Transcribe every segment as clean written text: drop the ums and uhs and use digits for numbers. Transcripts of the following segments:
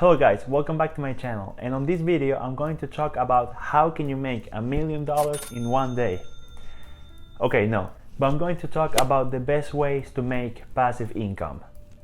Hello guys, welcome back to my channel, and on this video I'm going to talk about how can you make $1 million in one day. Okay, no, but I'm going to talk about the best ways to make passive income.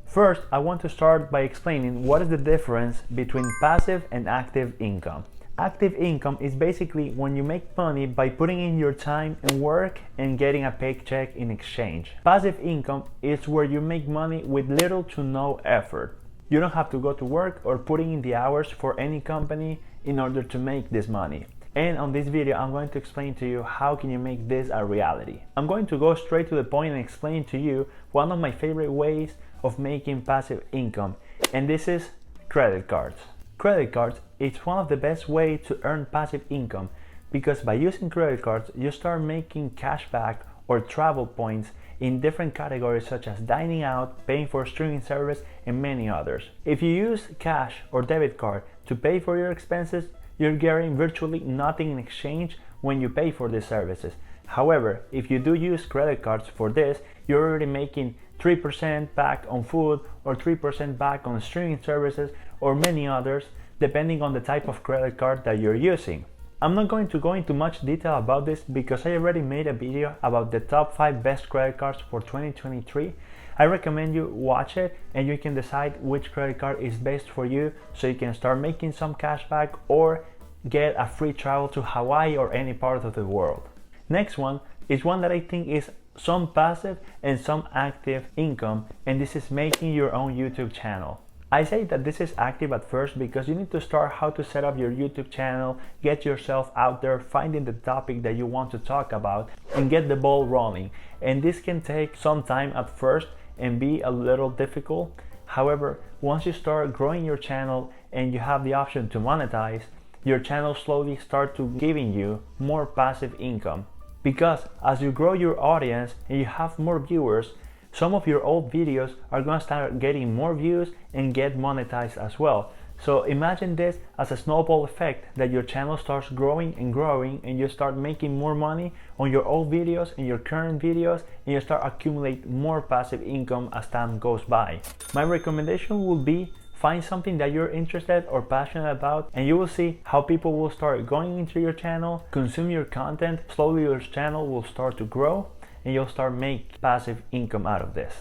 First, I want to start by explaining what is the difference between passive and active income. Active income is basically when you make money by putting in your time and work and getting a paycheck in exchange. Passive income is where you make money with little to no effort. You don't have to go to work or putting in the hours for any company in order to make this money. And on this video, I'm going to explain to you how can you make this a reality. I'm going to go straight to the point and explain to you one of my favorite ways of making passive income, and this is credit cards. Credit cards is one of the best ways to earn passive income because by using credit cards, you start making cashback or travel points in different categories such as dining out, paying for streaming service, and many others. If you use cash or debit card to pay for your expenses, you're getting virtually nothing in exchange when you pay for these services. However, if you do use credit cards for this, you're already making 3% back on food or 3% back on streaming services or many others, depending on the type of credit card that you're using. I'm not going to go into much detail about this because I already made a video about the top 5 best credit cards for 2023. I recommend you watch it and you can decide which credit card is best for you so you can start making some cash back or get a free travel to Hawaii or any part of the world. Next one is one that I think is some passive and some active income, and this is making your own YouTube channel. I say that this is active at first because you need to start how to set up your YouTube channel, get yourself out there, finding the topic that you want to talk about, and get the ball rolling. And this can take some time at first and be a little difficult. However, once you start growing your channel and you have the option to monetize, your channel slowly starts to giving you more passive income. Because as you grow your audience and you have more viewers, some of your old videos are going to start getting more views and get monetized as well. So imagine this as a snowball effect that your channel starts growing and you start making more money on your old videos and your current videos, and you start accumulate more passive income as time goes by. My recommendation will be find something that you're interested or passionate about, and you will see how people will start going into your channel, consume your content. Slowly your channel will start to grow and you'll start make passive income out of this.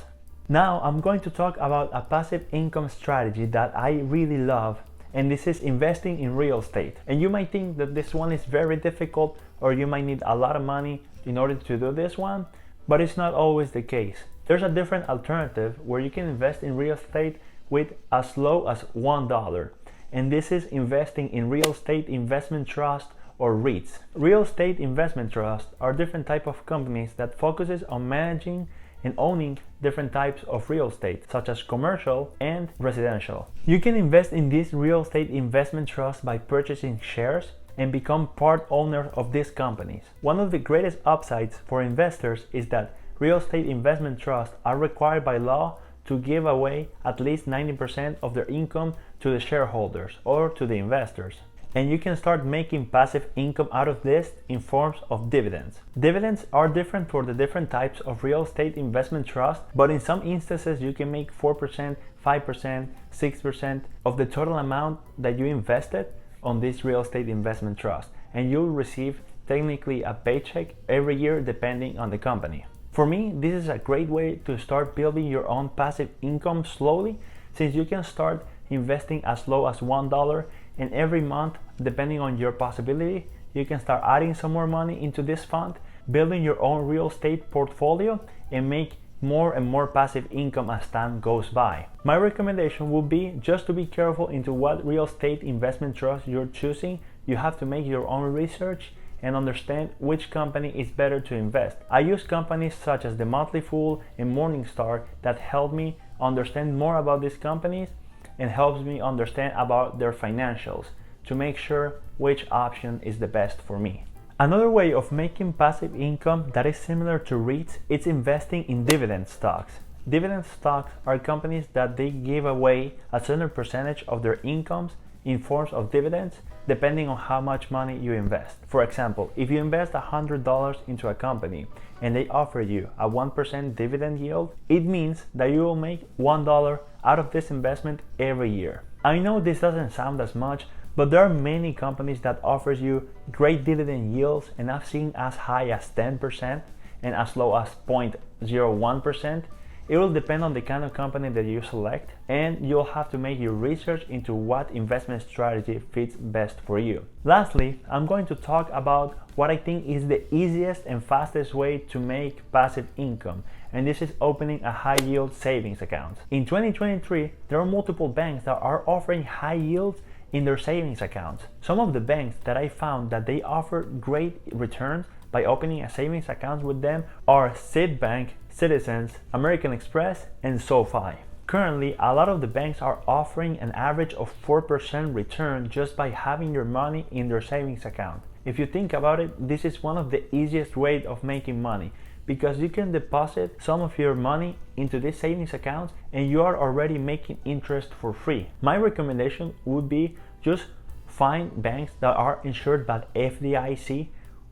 Now I'm going to talk about a passive income strategy that I really love, and this is investing in real estate. And you might think that this one is very difficult or you might need a lot of money in order to do this one, but it's not always the case. There's a different alternative where you can invest in real estate with as low as $1, and this is investing in real estate investment trust or REITs. Real estate investment trusts are different type of companies that focuses on managing and owning different types of real estate, such as commercial and residential. You can invest in these real estate investment trusts by purchasing shares and become part owner of these companies. One of the greatest upsides for investors is that real estate investment trusts are required by law to give away at least 90% of their income to the shareholders or to the investors. And you can start making passive income out of this in forms of dividends. Dividends are different for the different types of real estate investment trust, but in some instances you can make 4%, 5%, 6% of the total amount that you invested on this real estate investment trust, and you'll receive technically a paycheck every year depending on the company. For me, this is a great way to start building your own passive income slowly, since you can start investing as low as $1, and every month, depending on your possibility, you can start adding some more money into this fund, building your own real estate portfolio, and make more and more passive income as time goes by. My recommendation would be just to be careful into what real estate investment trust you're choosing. You have to make your own research and understand which company is better to invest. I use companies such as the Monthly Fool and Morningstar that help me understand more about these companies and helps me understand about their financials to make sure which option is the best for me. Another way of making passive income that is similar to REITs is investing in dividend stocks. Dividend stocks are companies that they give away a certain percentage of their incomes in forms of dividends depending on how much money you invest. For example, if you invest $100 into a company and they offer you a 1% dividend yield, it means that you will make $1 out of this investment every year. I know this doesn't sound as much, but there are many companies that offers you great dividend yields, and I've seen as high as 10% and as low as 0.01%. It will depend on the kind of company that you select, and you'll have to make your research into what investment strategy fits best for you. Lastly, I'm going to talk about what I think is the easiest and fastest way to make passive income, and this is opening a high yield savings account. In 2023, there are multiple banks that are offering high yields in their savings accounts. Some of the banks that I found that they offer great returns by opening a savings account with them are Citibank, Citizens, American Express, and SoFi. Currently, a lot of the banks are offering an average of 4% return just by having your money in their savings account. If you think about it, this is one of the easiest ways of making money, because you can deposit some of your money into this savings account and you are already making interest for free. My recommendation would be just find banks that are insured by FDIC,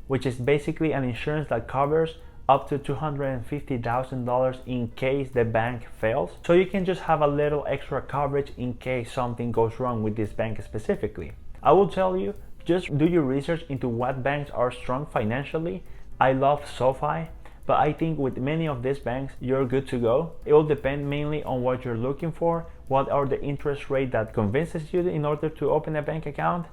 which is basically an insurance that covers up to $250,000 in case the bank fails. So you can just have a little extra coverage in case something goes wrong with this bank specifically. I will tell you, just do your research into what banks are strong financially. I love SoFi, but I think with many of these banks, you're good to go. It will depend mainly on what you're looking for, what are the interest rate that convinces you in order to open a bank account.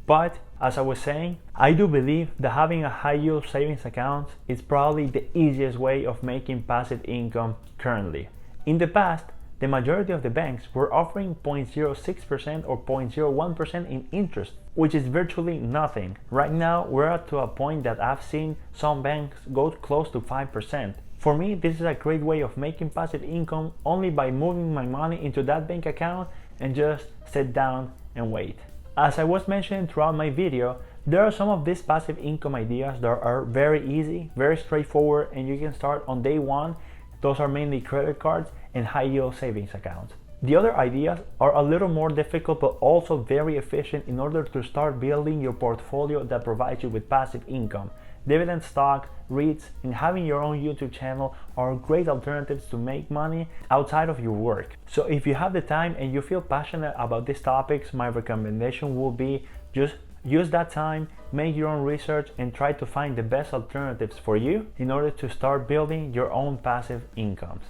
But as I was saying, I do believe that having a high yield savings account is probably the easiest way of making passive income currently. In the past, the majority of the banks were offering 0.06% or 0.01% in interest, which is virtually nothing. Right now, we're at to a point that I've seen some banks go close to 5%. For me, this is a great way of making passive income only by moving my money into that bank account and just sit down and wait. As I was mentioning throughout my video, there are some of these passive income ideas that are very easy, very straightforward, and you can start on day one. Those are mainly credit cards and high yield savings accounts. The other ideas are a little more difficult but also very efficient in order to start building your portfolio that provides you with passive income. Dividend stocks, REITs, and having your own YouTube channel are great alternatives to make money outside of your work. So if you have the time and you feel passionate about these topics, my recommendation will be just use that time, make your own research, and try to find the best alternatives for you in order to start building your own passive incomes.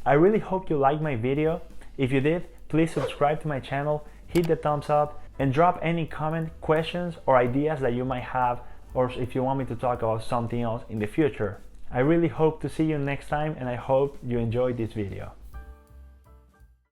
I really hope you liked my video. If you did, please subscribe to my channel, hit the thumbs up, and drop any comment, questions, or ideas that you might have, or if you want me to talk about something else in the future. I really hope to see you next time, and I hope you enjoyed this video.